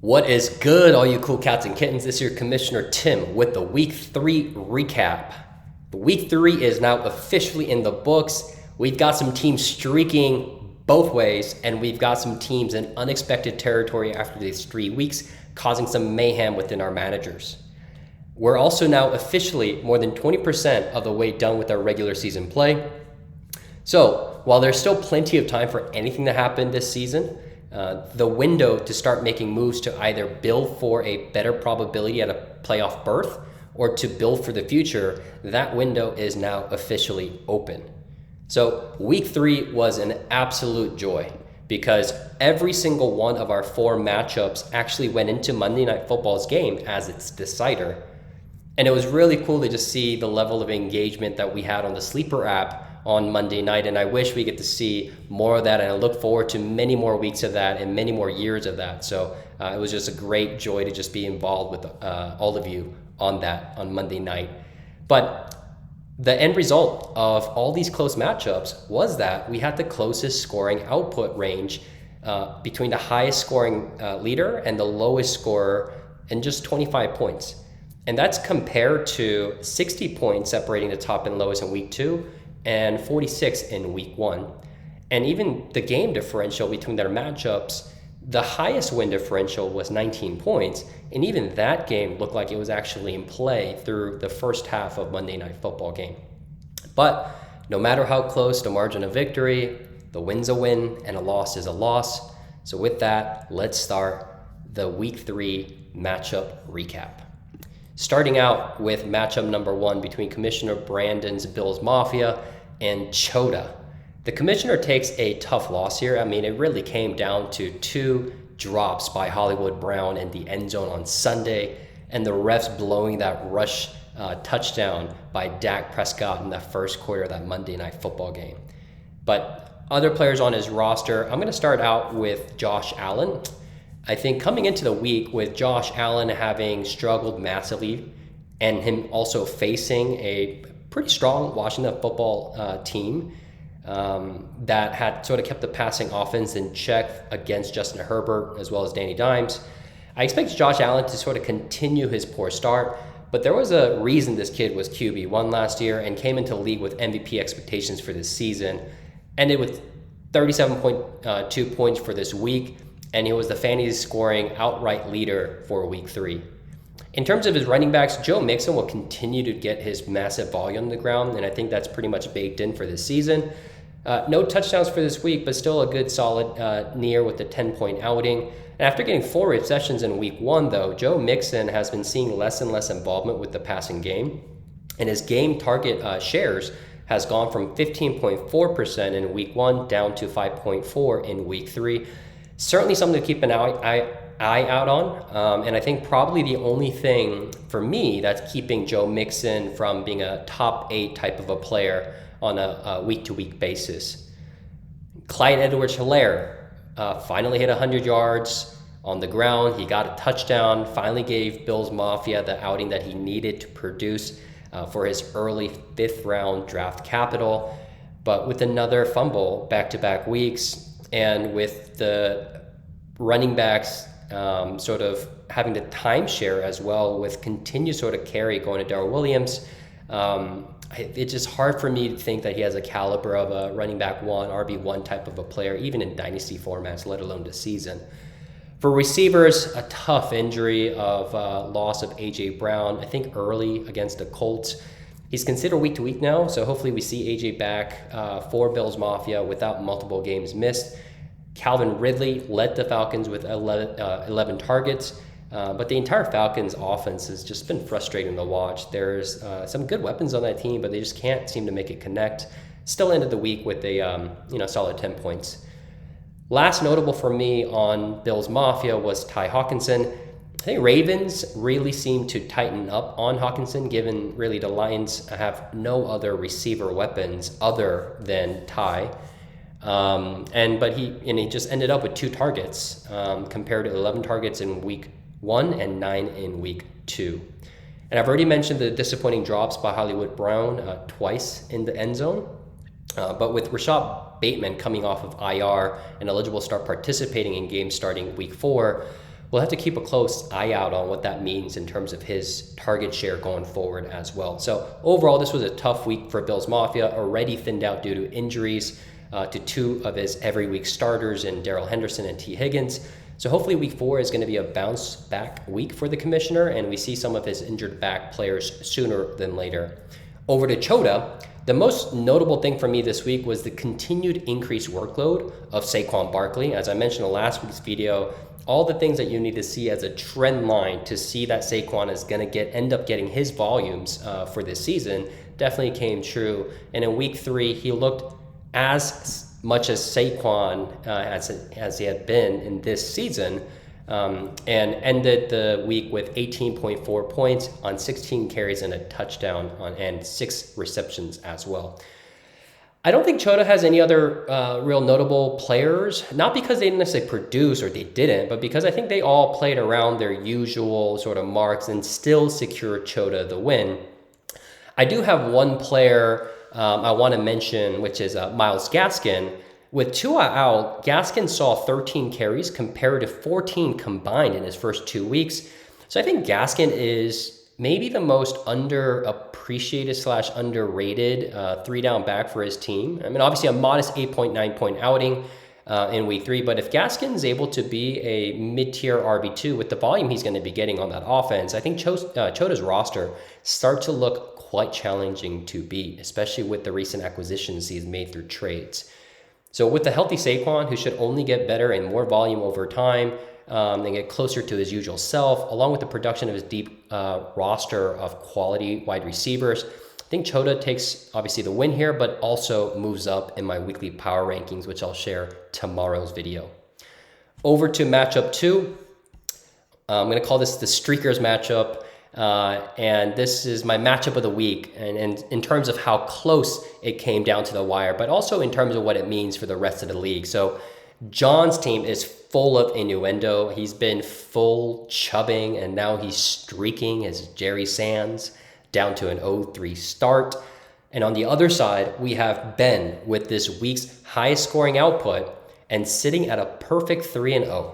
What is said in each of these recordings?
What is good, all you cool cats and kittens? This is your Commissioner Tim with the Week 3 recap. The Week 3 is now officially in the books. We've got some teams streaking both ways, and we've got some teams in unexpected territory after these 3 weeks, causing some mayhem within our managers. We're also now officially more than 20% of the way done with our regular season play. So, while there's still plenty of time for anything to happen this season, the window to start making moves to either build for a better probability at a playoff berth or to build for the future, that window is now officially open. So week 3 was an absolute joy because every single one of our 4 matchups actually went into Monday Night Football's game as its decider. And it was really cool to just see the level of engagement that we had on the Sleeper app on Monday night, and I wish we get to see more of that, and I look forward to many more weeks of that and many more years of that. So it was just a great joy to just be involved with all of you on that on Monday night. But the end result of all these close matchups was that we had the closest scoring output range between the highest scoring leader and the lowest scorer in just 25 points. And that's compared to 60 points separating the top and lowest in week 2 and 46 in week 1. And even the game differential between their matchups, the highest win differential was 19 points, and even that game looked like it was actually in play through the first half of Monday Night Football game. But no matter how close the margin of victory, the win's a win and a loss is a loss. So with that, let's start the week 3 matchup recap. Starting out with matchup number 1 between Commissioner Brandon's Bills Mafia and Chota. The Commissioner takes a tough loss here. I mean, it really came down to 2 drops by Hollywood Brown in the end zone on Sunday, and the refs blowing that rush touchdown by Dak Prescott in the first quarter of that Monday Night Football game. But other players on his roster, I'm going to start out with Josh Allen. I think coming into the week with Josh Allen having struggled massively and him also facing a pretty strong Washington football team that had sort of kept the passing offense in check against Justin Herbert as well as Danny Dimes, I expect Josh Allen to sort of continue his poor start, but there was a reason this kid was QB1 last year and came into the league with MVP expectations for this season, ended with 37.2 points for this week, and he was the fantasy scoring outright leader for week 3. In terms of his running backs, Joe Mixon will continue to get his massive volume on the ground, and I think that's pretty much baked in for this season. No touchdowns for this week, but still a good solid near with the 10-point outing. And after getting 4 receptions in week 1, though, Joe Mixon has been seeing less and less involvement with the passing game, and his game target shares has gone from 15.4% in week 1 down to 5.4% in week 3. Certainly something to keep an eye out on, and I think probably the only thing for me that's keeping Joe Mixon from being a top 8 type of a player on a week-to-week basis. Clyde Edwards-Helaire finally hit 100 yards on the ground. He got a touchdown, finally gave Bills Mafia the outing that he needed to produce for his early 5th-round draft capital. But with another fumble back-to-back weeks, and with the running backs sort of having the timeshare as well with continued sort of carry going to Darrell Williams, it's just hard for me to think that he has a caliber of a running back 1, RB1 type of a player, even in dynasty formats, let alone this season. For receivers, a tough injury of loss of A.J. Brown, I think early against the Colts. He's considered week to week now, so hopefully we see AJ back for Bills Mafia without multiple games missed. Calvin Ridley led the Falcons with 11 targets, but the entire Falcons offense has just been frustrating to watch. There's some good weapons on that team, but they just can't seem to make it connect. Still ended the week with a solid 10 points. Last notable for me on Bills Mafia was Ty Hawkinson. I think Ravens really seem to tighten up on Hawkinson, given really the Lions have no other receiver weapons other than Ty. But he just ended up with 2 targets compared to 11 targets in week 1 and 9 in week 2. And I've already mentioned the disappointing drops by Hollywood Brown twice in the end zone. But with Rashad Bateman coming off of IR and eligible to start participating in games starting week 4, we'll have to keep a close eye out on what that means in terms of his target share going forward as well. So overall, this was a tough week for Bills Mafia, already thinned out due to injuries to two of his every week starters in Darrell Henderson and T. Higgins. So hopefully week 4 is going to be a bounce back week for the commissioner, and we see some of his injured back players sooner than later. Over to Chota. The most notable thing for me this week was the continued increased workload of Saquon Barkley. As I mentioned in last week's video, all the things that you need to see as a trend line to see that Saquon is going to end up getting his volumes for this season definitely came true. And in week 3, he looked as much as Saquon as he had been in this season, and ended the week with 18.4 points on 16 carries and a touchdown and 6 receptions as well. I don't think Chota has any other real notable players, not because they didn't necessarily produce or they didn't, but because I think they all played around their usual sort of marks and still secured Chota the win. I do have one player I want to mention, which is Myles Gaskin. With Tua out, Gaskin saw 13 carries compared to 14 combined in his first 2 weeks. So I think Gaskin is maybe the most underappreciated / underrated 3-down back for his team. I mean, obviously a modest 8.9 point outing in week 3, but if Gaskin is able to be a mid-tier RB2 with the volume he's going to be getting on that offense, I think Chota's roster starts to look quite challenging to beat, especially with the recent acquisitions he's made through trades. So with the healthy Saquon, who should only get better and more volume over time and get closer to his usual self, along with the production of his deep roster of quality wide receivers, I think Chota takes obviously the win here, but also moves up in my weekly power rankings, which I'll share tomorrow's video. Over to matchup 2. I'm going to call this the Streakers matchup. And this is my matchup of the week, and in terms of how close it came down to the wire, but also in terms of what it means for the rest of the league. So John's team is full of innuendo. He's been full chubbing, and now he's streaking as Jerry Sands down to an 0-3 start. And on the other side, we have Ben with this week's highest scoring output and sitting at a perfect 3-0.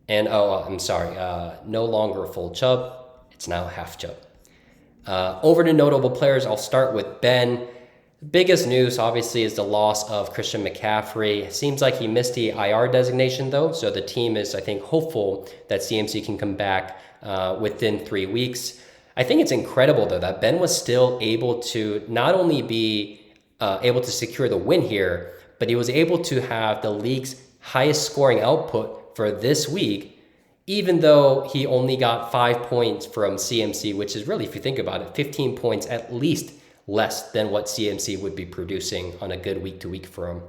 And no longer full chub. It's now half chub. Over to notable players, I'll start with Ben. Biggest news, obviously, is the loss of Christian McCaffrey. Seems like he missed the IR designation, though, so the team is, I think, hopeful that CMC can come back within 3 weeks. I think it's incredible, though, that Ben was still able to not only be able to secure the win here, but he was able to have the league's highest scoring output for this week, even though he only got 5 points from CMC, which is really, if you think about it, 15 points at least less than what CMC would be producing on a good week-to-week for him.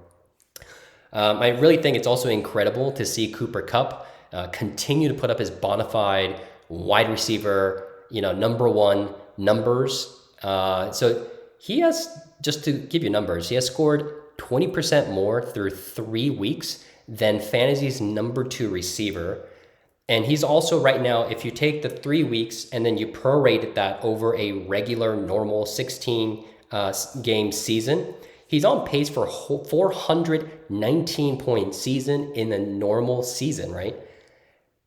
I really think it's also incredible to see Cooper Kupp continue to put up his bona fide wide receiver, number 1 numbers. So he has, just to give you numbers, he has scored 20% more through 3 weeks than fantasy's number 2 receiver. And he's also right now, if you take the 3 weeks and then you prorate that over a regular normal 16 game season, he's on pace for a 419 point season in a normal season, right?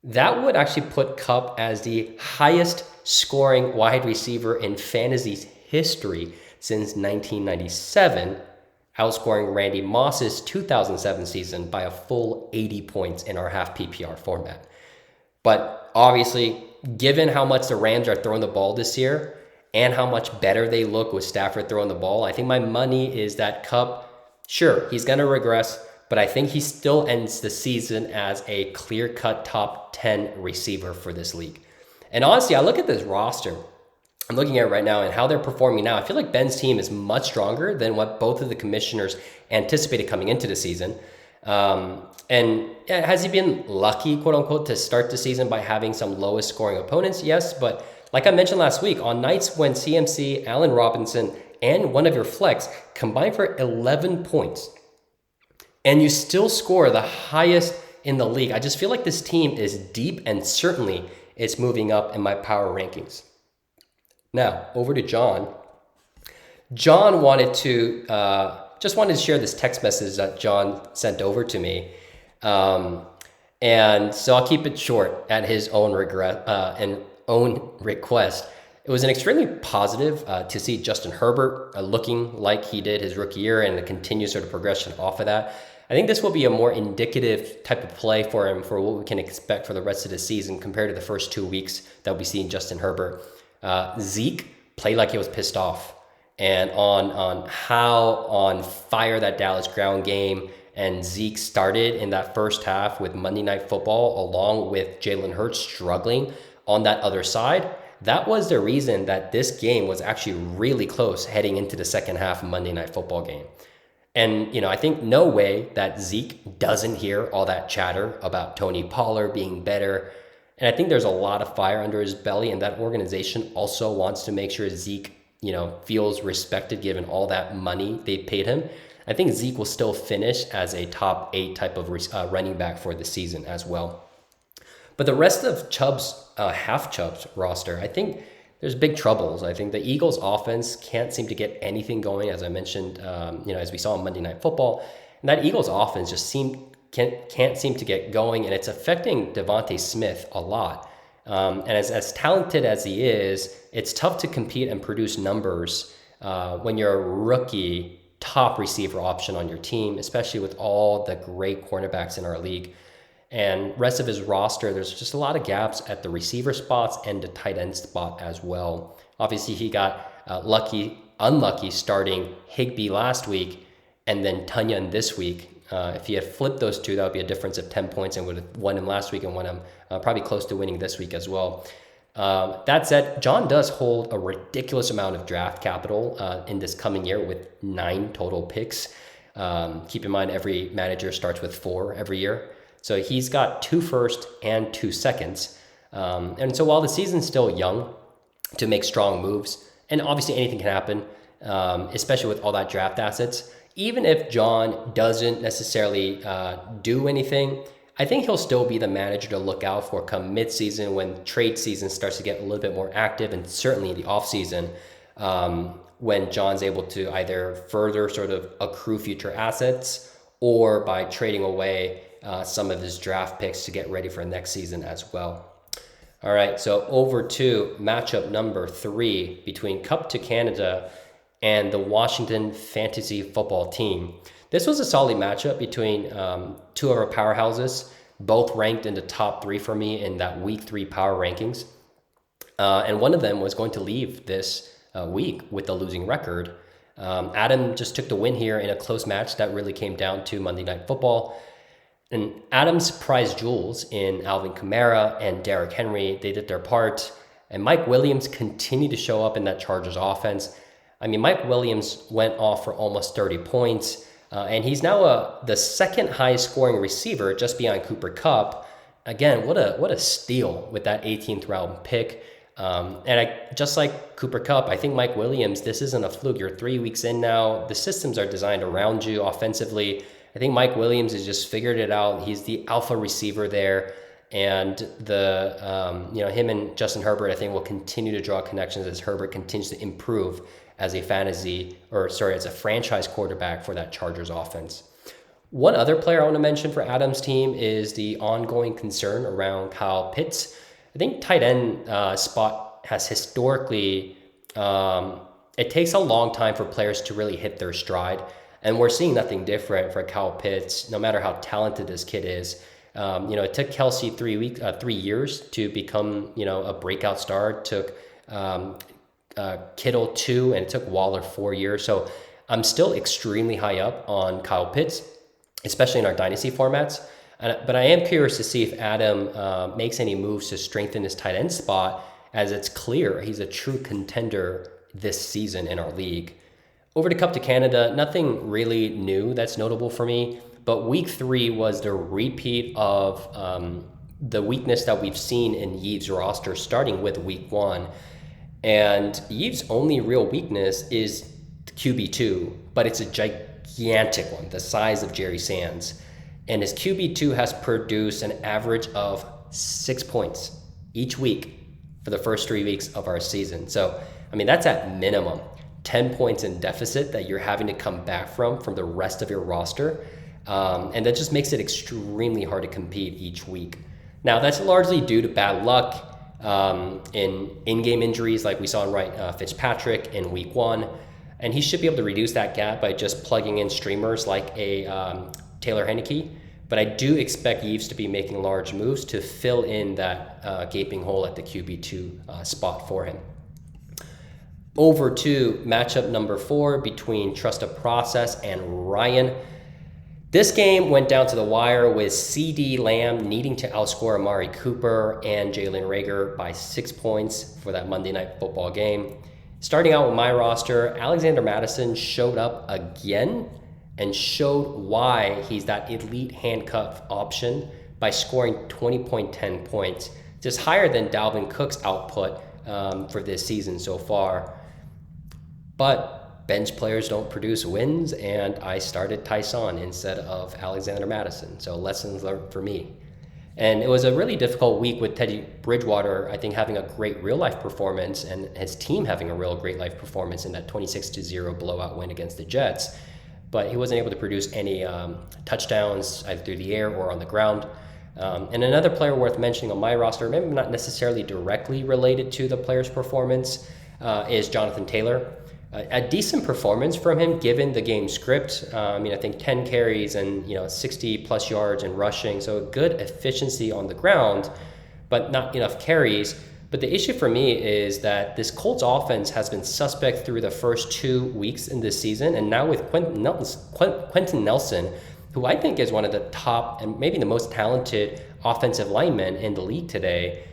That would actually put Kupp as the highest scoring wide receiver in fantasy's history since 1997, outscoring Randy Moss's 2007 season by a full 80 points in our half PPR format. But obviously, given how much the Rams are throwing the ball this year and how much better they look with Stafford throwing the ball, I think my money is that Kupp, sure, he's going to regress, but I think he still ends the season as a clear-cut top 10 receiver for this league. And honestly, I look at this roster. I'm looking at it right now and how they're performing now. I feel like Ben's team is much stronger than what both of the commissioners anticipated coming into the season. And has he been lucky, quote unquote, to start the season by having some lowest scoring opponents? Yes, but like I mentioned last week, on nights when CMC, Allen Robinson, and one of your flex combine for 11 points, and you still score the highest in the league, I just feel like this team is deep, and certainly it's moving up in my power rankings. Now, over to John. John wanted to share this text message that John sent over to me. And And so I'll keep it short at his own regret and own request. It was an extremely positive to see Justin Herbert looking like he did his rookie year and a continued sort of progression off of that. I think this will be a more indicative type of play for him for what we can expect for the rest of the season compared to the first 2 weeks that we see in Justin Herbert. Zeke played like he was pissed off, and on how on fire that Dallas ground game and Zeke started in that first half with Monday Night Football, along with Jalen Hurts struggling on that other side. That was the reason that this game was actually really close heading into the second half of Monday Night Football game. And, I think no way that Zeke doesn't hear all that chatter about Tony Pollard being better. And I think there's a lot of fire under his belly, and that organization also wants to make sure Zeke, feels respected given all that money they paid him. I think Zeke will still finish as a top 8 type of running back for the season as well. But the rest of half Chubb's roster, I think there's big troubles. I think the Eagles offense can't seem to get anything going, as I mentioned, as we saw on Monday Night Football. And that Eagles offense just can't seem to get going, and it's affecting Devontae Smith a lot. And as talented as he is, it's tough to compete and produce numbers when you're a rookie top receiver option on your team, especially with all the great cornerbacks in our league. And rest of his roster, there's just a lot of gaps at the receiver spots and the tight end spot as well. Obviously, he got unlucky starting Higbee last week and then Tunyon this week. If he had flipped those two, that would be a difference of 10 points and would have won him last week and won him probably close to winning this week as well. That said, John does hold a ridiculous amount of draft capital in this coming year with 9 total picks. Keep in mind, every manager starts with 4 every year. So he's got 2 firsts and 2 seconds. And so while the season's still young to make strong moves, and obviously anything can happen, especially with all that draft assets, even if John doesn't necessarily do anything, I think he'll still be the manager to look out for come midseason when trade season starts to get a little bit more active, and certainly in the offseason when John's able to either further sort of accrue future assets or by trading away some of his draft picks to get ready for next season as well. All right, so over to matchup number 3 between Cup to Canada and the Washington Fantasy Football Team. This was a solid matchup between 2 of our powerhouses, both ranked in the top 3 for me in that week 3 power rankings. And one of them was going to leave this week with a losing record. Adam just took the win here in a close match that really came down to Monday Night Football. And Adam's prize jewels in Alvin Kamara and Derrick Henry, they did their part. And Mike Williams continued to show up in that Chargers offense. I mean, Mike Williams went off for almost 30 points. And he's now the second highest scoring receiver just behind Cooper Kupp. Again, what a steal with that 18th round pick. Just like Cooper Kupp, I think Mike Williams, this isn't a fluke. You're 3 weeks in now. The systems are designed around you offensively. I think Mike Williams has just figured it out. He's the alpha receiver there. And him and Justin Herbert, I think, will continue to draw connections as Herbert continues to improve as a franchise quarterback for that Chargers offense. One other player I want to mention for Adam's team is the ongoing concern around Kyle Pitts. I think tight end spot has historically, it takes a long time for players to really hit their stride. And we're seeing nothing different for Kyle Pitts, no matter how talented this kid is. It took Kelsey 3 years to become, a breakout star. It took Kittle 2, and it took Waller 4 years. So I'm still extremely high up on Kyle Pitts, especially in our dynasty formats. But I am curious to see if Adam makes any moves to strengthen his tight end spot, as it's clear he's a true contender this season in our league. Over to Cup to Canada, nothing really new that's notable for me, but week 3 was the repeat of the weakness that we've seen in Yves' roster starting with week 1. And Yves' only real weakness is QB2, but it's a gigantic one, the size of Jerry Sands. And his QB2 has produced an average of 6 points each week for the first 3 weeks of our season. So, that's at minimum 10 points in deficit that you're having to come back from the rest of your roster. And that just makes it extremely hard to compete each week. Now, that's largely due to bad luck in-game injuries like we saw in Ryan Fitzpatrick in week 1. And he should be able to reduce that gap by just plugging in streamers like a Taylor Heineke. But I do expect Yves to be making large moves to fill in that gaping hole at the QB2 spot for him. Over to matchup number 4 between Trust a Process and Ryan. This game went down to the wire with CeeDee Lamb needing to outscore Amari Cooper and Jalen Reagor by 6 points for that Monday Night Football game. Starting out with my roster, Alexander Mattison showed up again and showed why he's that elite handcuff option by scoring 20.10 points, just higher than Dalvin Cook's output for this season so far. But bench players don't produce wins, and I started Tyson instead of Alexander Mattison. So lessons learned for me. And it was a really difficult week with Teddy Bridgewater, I think, having a great real-life performance and his team having a real great life performance in that 26-0 blowout win against the Jets. But he wasn't able to produce any touchdowns either through the air or on the ground. And another player worth mentioning on my roster, maybe not necessarily directly related to the player's performance, is Jonathan Taylor. A decent performance from him given the game script. I think 10 carries and 60 plus yards and rushing, so good efficiency on the ground, but not enough carries. But the issue for me is that this Colts offense has been suspect through the first 2 weeks in this season, and now with Quentin Nelson, who I think is one of the top and maybe the most talented offensive linemen in the league today,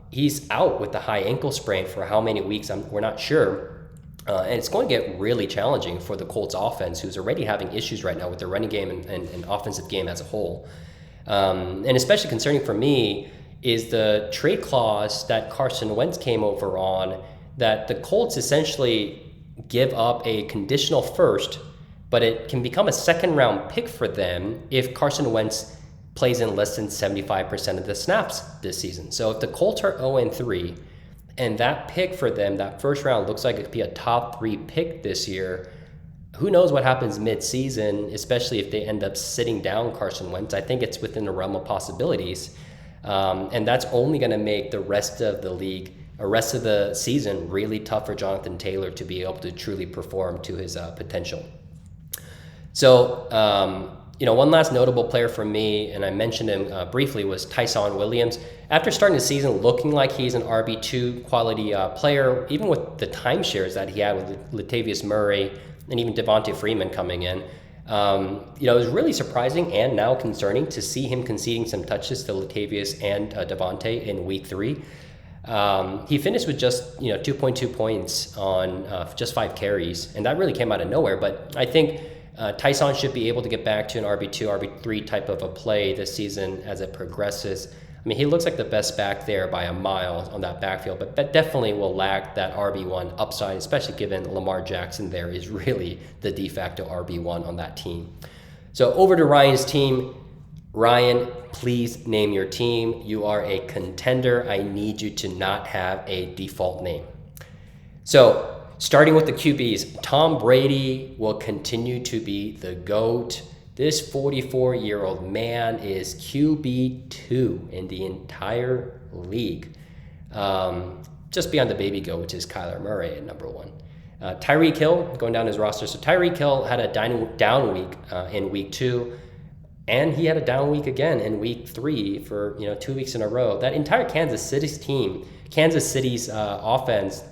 he's out with the high ankle sprain for how many weeks, we're not sure. And it's going to get really challenging for the Colts offense, who's already having issues right now with their running game and offensive game as a whole. And especially concerning for me is the trade clause that Carson Wentz came over on, that the Colts essentially give up a conditional first, but it can become a second-round pick for them if Carson Wentz plays in less than 75% of the snaps this season. So if the Colts are 0-3, and that pick for them, that first round, looks like it could be a top 3 pick this year. Who knows what happens mid-season, especially if they end up sitting down Carson Wentz. I think it's within the realm of possibilities. And that's only going to make the rest of the league, or rest of the season, really tough for Jonathan Taylor to be able to truly perform to his potential. So, one last notable player for me, and I mentioned him briefly, was Tyson Williams. After starting the season looking like he's an RB2 quality player, even with the timeshares that he had with Latavius Murray and even Devontae Freeman coming in, it was really surprising and now concerning to see him conceding some touches to Latavius and Devontae in week 3. He finished with just 2.2 points on just 5 carries, and that really came out of nowhere. But I think Tyson should be able to get back to an RB2, RB3 type of a play this season as it progresses. He looks like the best back there by a mile on that backfield, but that definitely will lack that RB1 upside, especially given Lamar Jackson there is really the de facto RB1 on that team. So over to Ryan's team. Ryan, please name your team. You are a contender. I need you to not have a default name. So starting with the QBs, Tom Brady will continue to be the GOAT. This 44-year-old man is QB2 in the entire league. Just beyond the baby GOAT, which is Kyler Murray at number 1. Tyreek Hill, going down his roster. So Tyreek Hill had a down week in week 2, and he had a down week again in week 3 for 2 weeks in a row. That entire Kansas City's team, Kansas City's offense,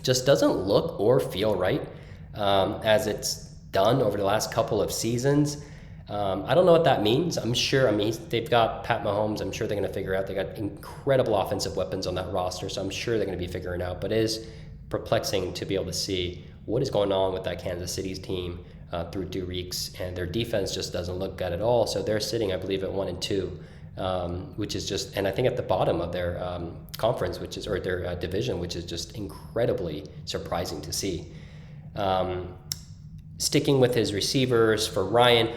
just doesn't look or feel right as it's done over the last couple of seasons. I don't know what that means. I'm sure, they've got Pat Mahomes. I'm sure they're going to figure out. They got incredible offensive weapons on that roster, so I'm sure they're going to be figuring out. But it is perplexing to be able to see what is going on with that Kansas City's team through 2 weeks, and their defense just doesn't look good at all. So they're sitting, I believe, at 1-2, which is just, and I think at the bottom of their conference, or their division, which is just incredibly surprising to see. Sticking with his receivers for Ryan,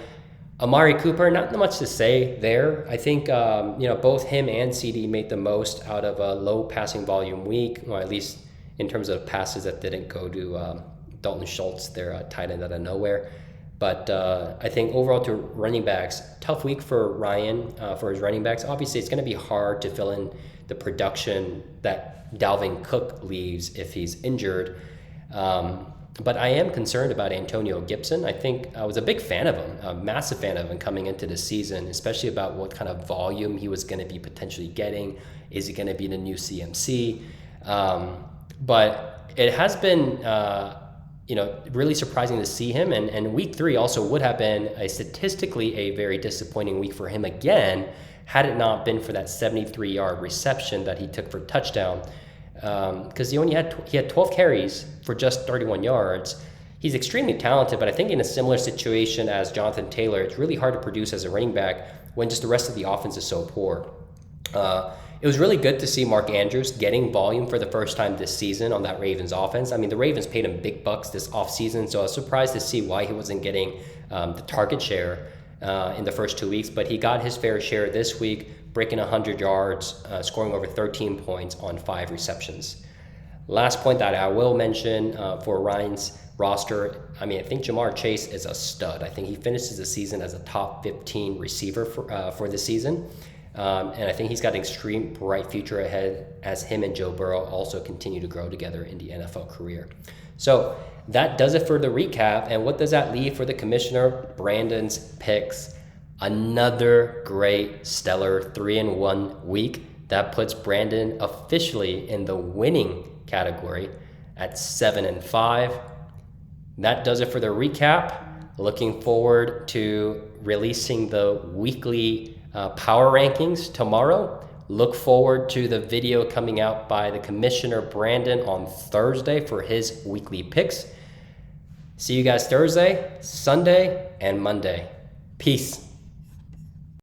Amari Cooper, not much to say there. I think both him and CD made the most out of a low passing volume week, or at least in terms of passes that didn't go to Dalton Schultz, their tight end out of nowhere. But I think overall to running backs, tough week for Ryan for his running backs. Obviously, it's going to be hard to fill in the production that Dalvin Cook leaves if he's injured. But I am concerned about Antonio Gibson. I think I was a big fan of him, a massive fan of him coming into the season, especially about what kind of volume he was going to be potentially getting. Is he going to be the new CMC? But it has been, really surprising to see him. And week 3 also would have been statistically a very disappointing week for him again, had it not been for that 73-yard reception that he took for touchdown. Because he had 12 carries for just 31 yards. He's extremely talented, but I think in a similar situation as Jonathan Taylor, it's really hard to produce as a running back when just the rest of the offense is so poor. It was really good to see Mark Andrews getting volume for the first time this season on that Ravens offense. I mean, the Ravens paid him big bucks this offseason, so I was surprised to see why he wasn't getting the target share in the first 2 weeks, but he got his fair share this week, breaking 100 yards, scoring over 13 points on 5 receptions. Last point that I will mention for Ryan's roster, I think Jamar Chase is a stud. I think he finishes the season as a top 15 receiver for the season. And I think he's got an extreme bright future ahead as him and Joe Burrow also continue to grow together in the NFL career. So that does it for the recap. And what does that leave for the commissioner? Brandon's picks. Another great, stellar 3-1 week. That puts Brandon officially in the winning category at 7-5. That does it for the recap. Looking forward to releasing the weekly power rankings tomorrow. Look forward to the video coming out by the commissioner Brandon on Thursday for his weekly picks. See you guys Thursday, Sunday, and Monday. Peace.